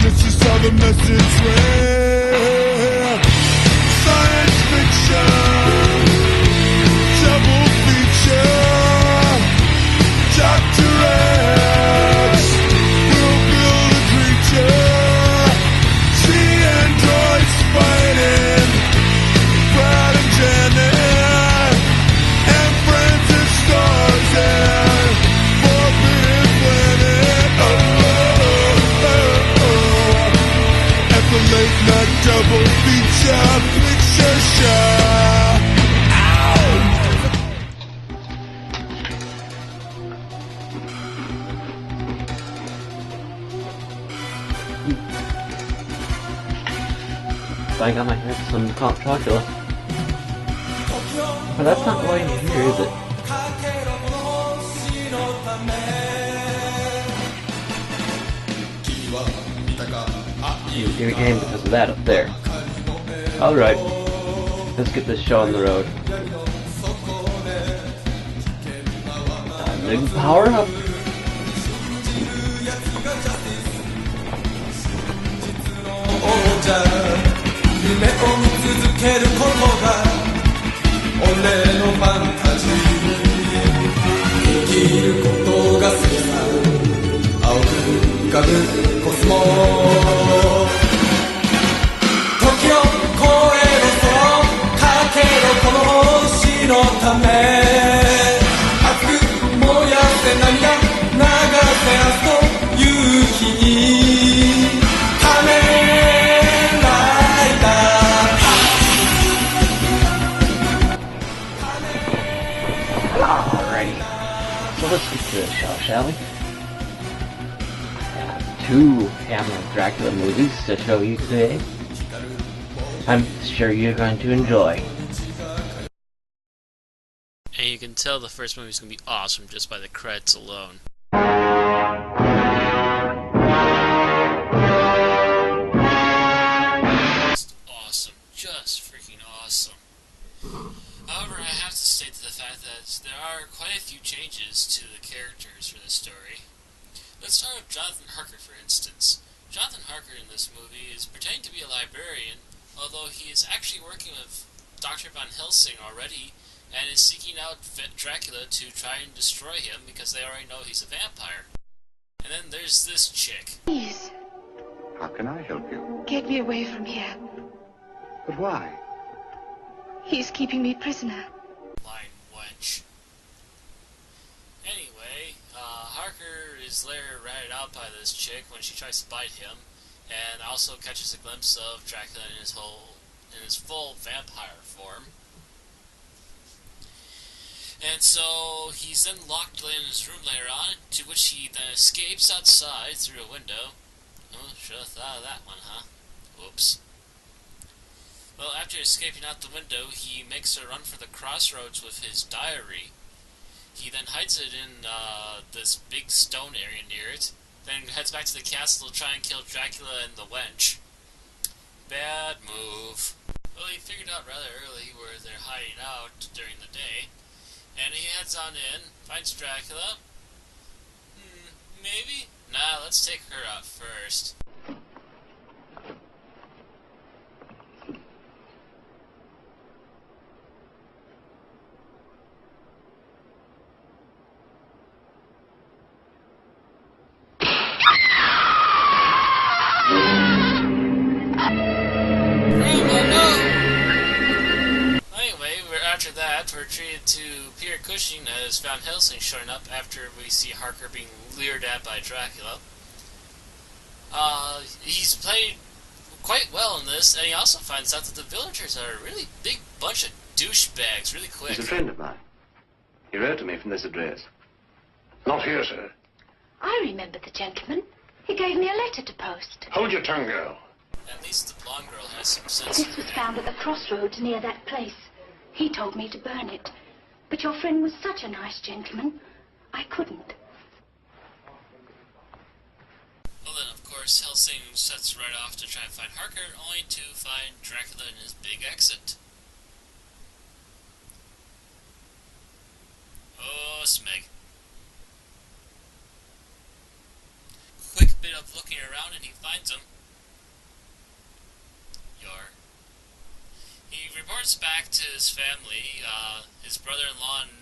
just you saw the message read. Science fiction, double feature. Dr. X will build a creature. See androids fighting, Brad and Janet, and friends and stars and Forbidden Planet. At the late night double feature picture show. I got my hands on some Dracula. But that's not why you're here, is it? You're game because of that up there. Alright, let's get this show on the road. Big power up. Alrighty, so let's get to the show, shall we? I have 2 Hammer Dracula movies to show you today. I'm sure you're going to enjoy. And you can tell the first movie is going to be awesome just by the credits alone. Just awesome. Just freaking awesome. However, I have to state the fact that there are quite a few changes to the characters for this story. Let's start with Jonathan Harker, for instance. Jonathan Harker in this movie is pretending to be a librarian, although he is actually working with Dr. Van Helsing already, and is seeking out Dracula to try and destroy him because they already know he's a vampire. And then there's this chick. Please, How can I help you? get me away from here. But why? He's keeping me prisoner. Lying wench. Anyway, Harker is later ratted out by this chick when she tries to bite him, and also catches a glimpse of Dracula in his full vampire form. And so he's then locked in his room later on, to which he then escapes outside through a window. Oh, should have thought of that one, huh? Whoops. Well, after escaping out the window, he makes a run for the crossroads with his diary. He then hides it in this big stone area near it, then heads back to the castle to try and kill Dracula and the wench. Bad move. Well, he figured out rather early where they're hiding out during the day, and he heads on in, finds Dracula. Maybe? Nah, let's take her out first. After that, we're treated to Peter Cushing as Van Helsing showing up after we see Harker being leered at by Dracula. He's played quite well in this, and he also finds out that the villagers are a really big bunch of douchebags really quick. He's a friend of mine. He wrote to me from this address. Not here, sir. I remember the gentleman. He gave me a letter to post. Hold your tongue, girl. At least the blonde girl has some sense. This was found at the crossroads near that place. He told me to burn it. But your friend was such a nice gentleman, I couldn't. Well then, of course, Helsing sets right off to try and find Harker, only to find Dracula in his big exit. Oh, Smeg. Quick bit of looking around and he finds him. reports back to his family, his brother-in-law and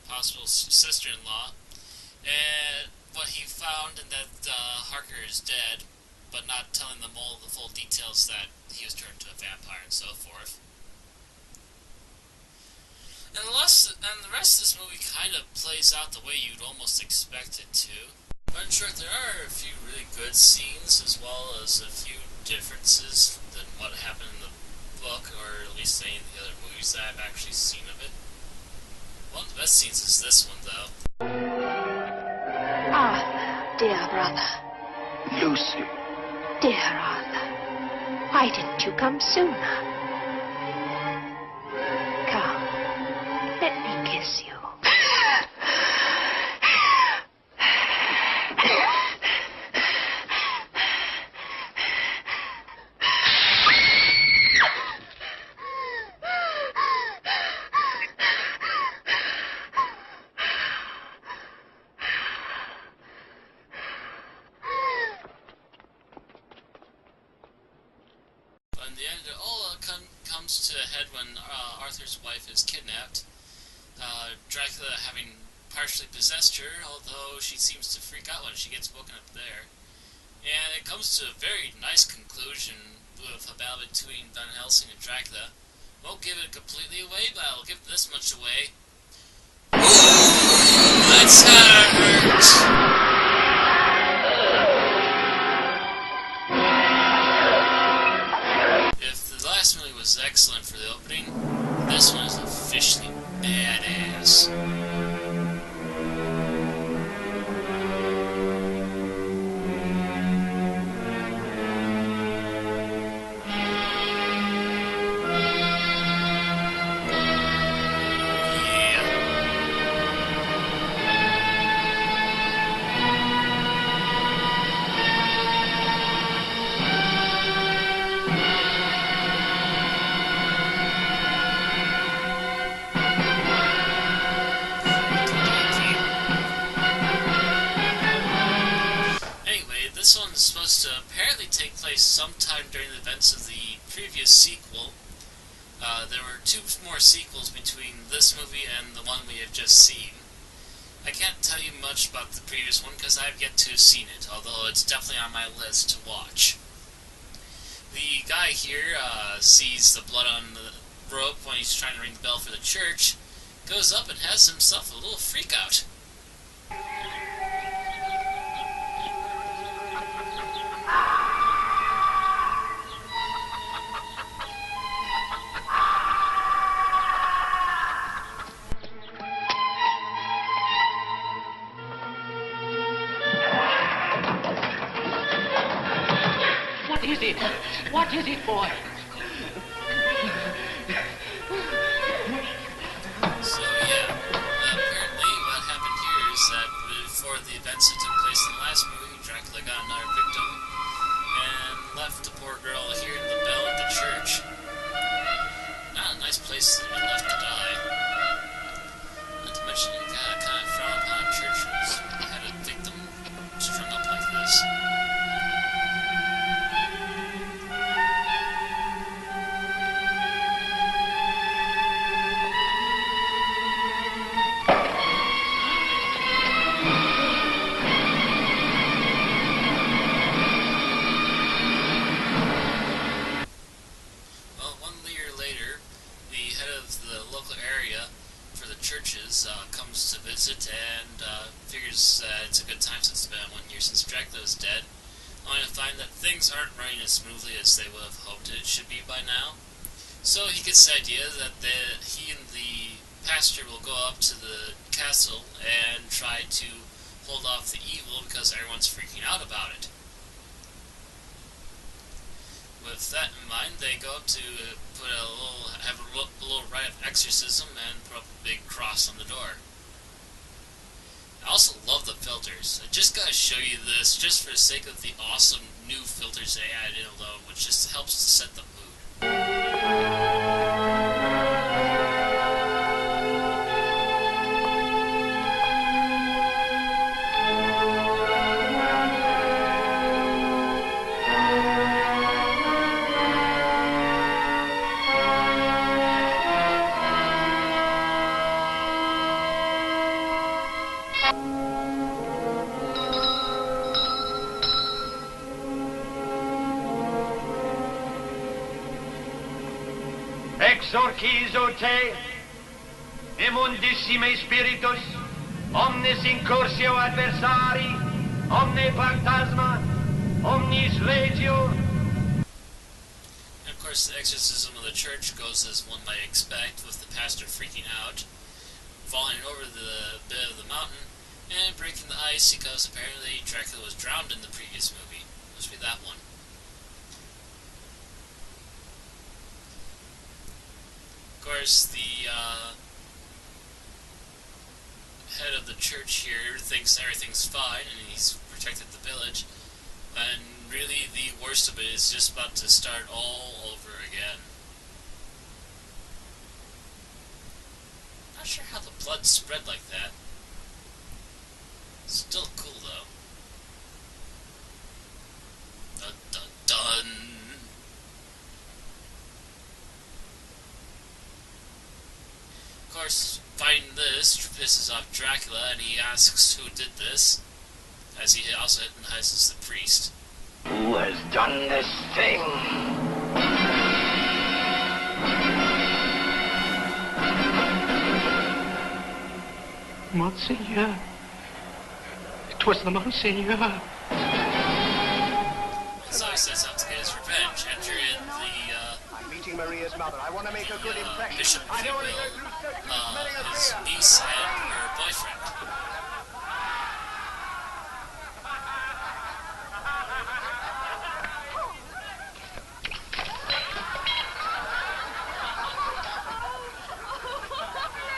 possible sister-in-law, and what he found, and that Harker is dead, but not telling them all the full details that he was turned into a vampire and so forth. And the rest of this movie kind of plays out the way you'd almost expect it to. But in short, there are a few really good scenes, as well as a few differences than what happened in the book, or at least any of the other movies that I've actually seen of it. One of the best scenes is this one, though. Arthur, dear brother. Lucy. Dear Arthur, why didn't you come sooner? Come, let me kiss you. In the end, it all comes to a head when Arthur's wife is kidnapped. Dracula having partially possessed her, although she seems to freak out when she gets woken up there. And it comes to a very nice conclusion with a battle between Van Helsing and Dracula. Won't give it completely away, but I'll give this much away. Ooh, that's hurt! Last movie was excellent for the opening. This one is officially badass. This one is supposed to apparently take place sometime during the events of the previous sequel. There were two more sequels between this movie and the one we have just seen. I can't tell you much about the previous one because I've yet to have seen it, although it's definitely on my list to watch. The guy here sees the blood on the rope when he's trying to ring the bell for the church, goes up and has himself a little freak out. What is it? What is it, boy? So yeah, apparently what happened here is that before the events that took place in the last movie, Dracula got another victim and left the poor girl hearing the bell at the church. Not a nice place to be left to die. Not to mention you gotta kind of frown upon churches who had a victim strung up like this. Comes to visit and figures it's a good time since it's been 1 year since Dracula's dead, only to find that things aren't running as smoothly as they would have hoped it should be by now. So he gets the idea that he and the pastor will go up to the castle and try to hold off the evil because everyone's freaking out about it. With that in mind, they go up to have a little rite of exorcism and put up a big cross on the door. I also love the filters. I just gotta show you this, just for the sake of the awesome new filters they added in alone, which just helps to set the mood. exorcizo te, immundissime spiritus, omnes incursio adversari, omne phantasma, omnis legio. And of course, the exorcism of the church goes as one might expect, with the pastor freaking out, falling over the bit of the mountain, and breaking the ice because apparently Dracula was drowned in the previous movie. Must be that one. Of course, the head of the church here thinks everything's fine and he's protected the village, and really the worst of it is just about to start all over again. Not sure how the blood spread like that. Still cool though. Dun dun dun. Of course, finding this pisses off Dracula, and he asks who did this, as he also hypnotizes the priest. Who has done this thing? Monseigneur. It was the Monseigneur. So he sets out to get his revenge. Enter in I'm meeting Maria's mother. I want to make a good the impression. bishop, if you will, his niece and her boyfriend.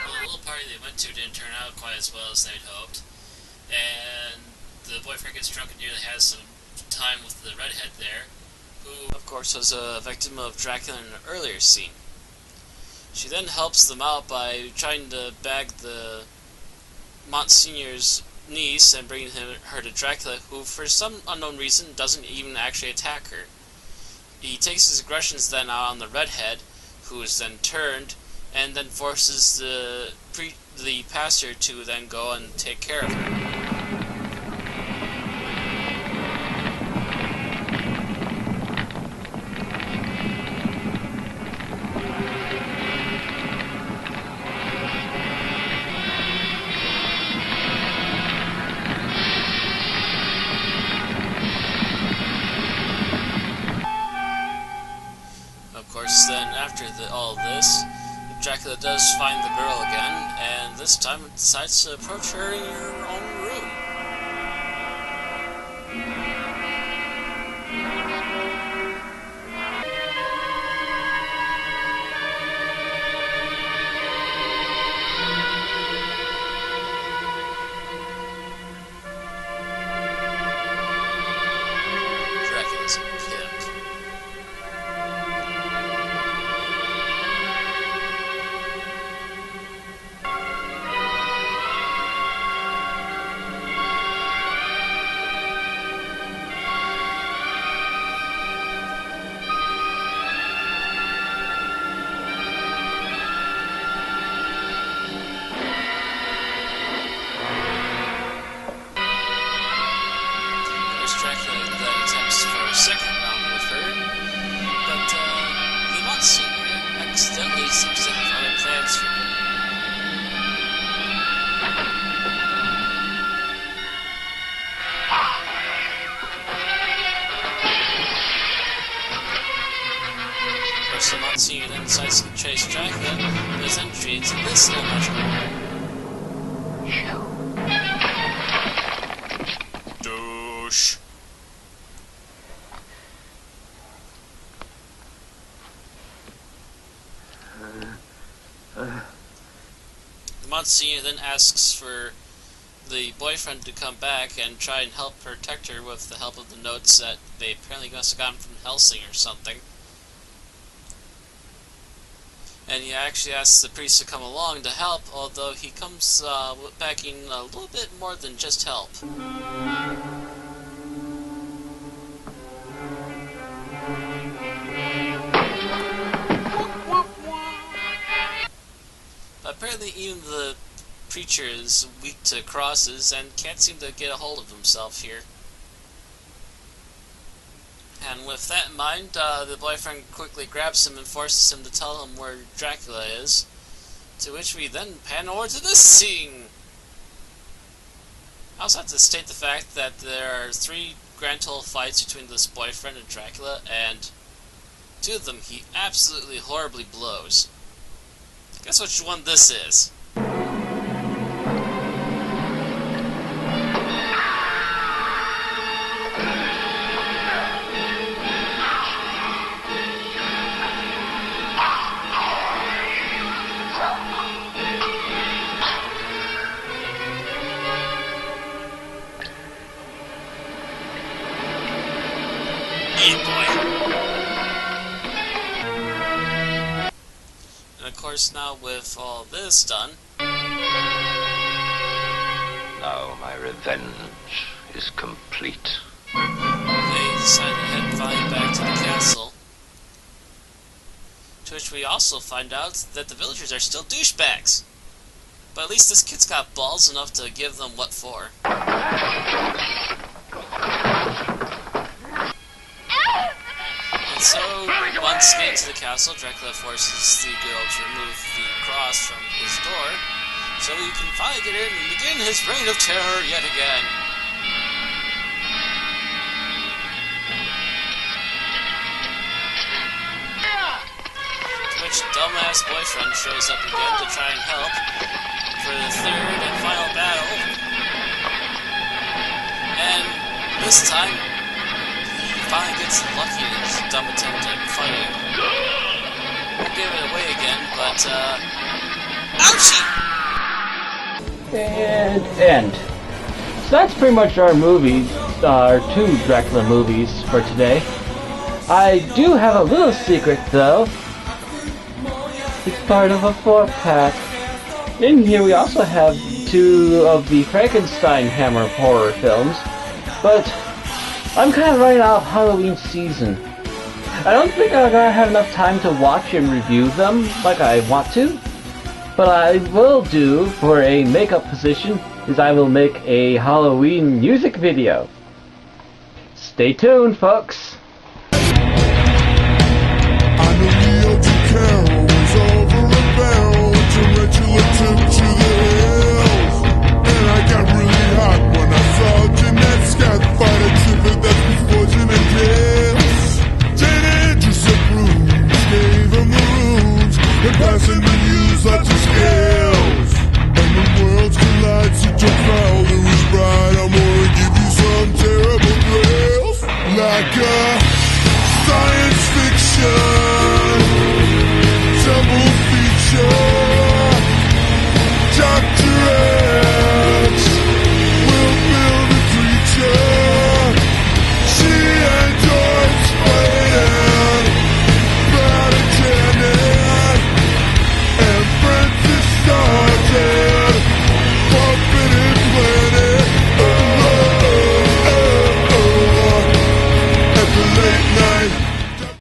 The little party they went to didn't turn out quite as well as they'd hoped, and the boyfriend gets drunk and nearly has some time with the redhead there, who, of course, was a victim of Dracula in an earlier scene. She then helps them out by trying to bag the Monsignor's niece and bringing her to Dracula, who, for some unknown reason, doesn't even actually attack her. He takes his aggressions then out on the redhead, who is then turned, and then forces the pastor to then go and take care of her. Of course, then after all this, Dracula does find the girl again, and this time decides to approach her in her own room. Dracula's a pimp. Dracula then attempts for a second round with her, but the Monsignor accidentally seems to have other plans for her. Of course, the Monsignor then decides to chase Dracula, but his entry into this little magical douche. The Monsignor then asks for the boyfriend to come back and try and help protect her with the help of the notes that they apparently must have gotten from Helsing or something. And he actually asks the priest to come along to help, although he comes backing a little bit more than just help. Apparently even the preacher is weak to crosses and can't seem to get a hold of himself here. And with that in mind, the boyfriend quickly grabs him and forces him to tell him where Dracula is, to which we then pan over to this scene. I also have to state the fact that there are 3 grand total fights between this boyfriend and Dracula, and 2 of them he absolutely horribly blows. Guess which one this is? And of course, now with all this done, Now my revenge is complete. they decide to head finally back to the castle. To which we also find out that the villagers are still douchebags. But at least this kid's got balls enough to give them what for. And so, once getting to the castle, Dracula forces the girl to remove the cross from his door, so he can finally get in and begin his reign of terror yet again. To which dumbass boyfriend shows up again to try and help for the 3rd and final battle. And this time, he finally gets lucky in his dumb attempt at fighting. Won't give it away again, but, ouchie! And end. So that's pretty much our movies, our 2 Dracula movies for today. I do have a little secret though. It's part of a 4-pack. In here we also have 2 of the Frankenstein Hammer horror films, but I'm kind of running out of Halloween season. I don't think I'm gonna have enough time to watch and review them like I want to, but I will do for a makeup position is I will make a Halloween music video. Stay tuned, folks!